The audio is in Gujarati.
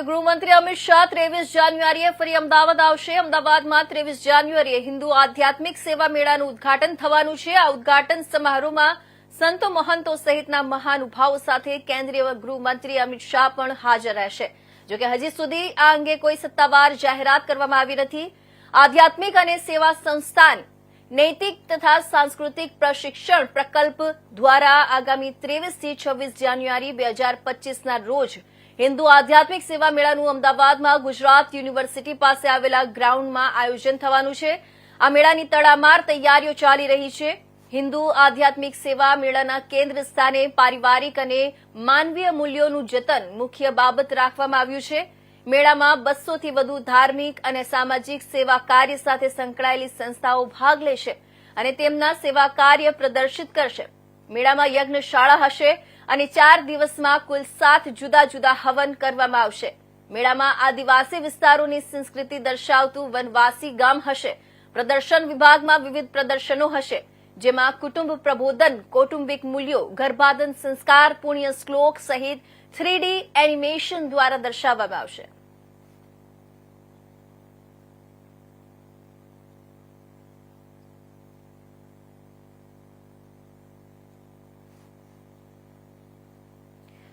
કેન્દ્રીય ગૃહમંત્રી અમિત શાહ 23 જાન્યુઆરીએ ફરી અમદાવાદ આવશે। અમદાવાદમાં 23 જાન્યુઆરીએ હિન્દુ આધ્યાત્મિક સેવા મેળાનું ઉદ્ઘાટન થવાનું છે। આ ઉદ્ઘાટન સમારોહમાં સંતો મહંતો સહિતના મહાનુભાવો સાથે કેન્દ્રીય ગૃહમંત્રી અમિત શાહ પણ હાજર રહેશે। જોકે હજી સુધી આ અંગે કોઈ સત્તાવાર જાહેરાત કરવામાં આવી નથી। આધ્યાત્મિક અને સેવા સંસ્થાન નૈતિક તથા સાંસ્કૃતિક પ્રશિક્ષણ પ્રકલ્પ દ્વારા આગામી 23 થી 26 જાન્યુઆરી 2025ના રોજ હિન્દુ આધ્યાત્મિક સેવા મેળાનું અમદાવાદમાં ગુજરાત યુનિવર્સિટી પાસે આવેલા ગ્રાઉન્ડમાં આયોજન થવાનું છે। આ મેળાની તડામાર તૈયારીઓ ચાલી રહી છે। હિન્દુ આધ્યાત્મિક સેવા મેળાના કેન્દ્ર સ્થાને પારિવારિક અને માનવીય મૂલ્યોનું જતન મુખ્ય બાબત રાખવામાં આવ્યું છે। મેળામાં 200 થી વધુ ધાર્મિક અને સામાજિક સેવા કાર્ય સાથે સંકળાયેલી સંસ્થાઓ ભાગ લેશે અને તેમના સેવા કાર્ય પ્રદર્શિત કરશે। મેળામાં યજ્ઞશાળા હશે અને 4 દિવસમાં કુલ 7 જુદા જુદા હવન કરવામાં આવશે। મેળામાં આદિવાસી વિસ્તારોની સંસ્કૃતિ દર્શાવતું વનવાસી ગામ હશે। પ્રદર્શન વિભાગમાં વિવિધ પ્રદર્શનો હશે, જેમાં કુટુંબ પ્રબોધન, કૌટુંબિક મૂલ્યો, ગર્ભાધાન સંસ્કાર, પુણ્ય શ્લોક સહિત 3D એનિમેશન દ્વારા દર્શાવવામાં આવશે।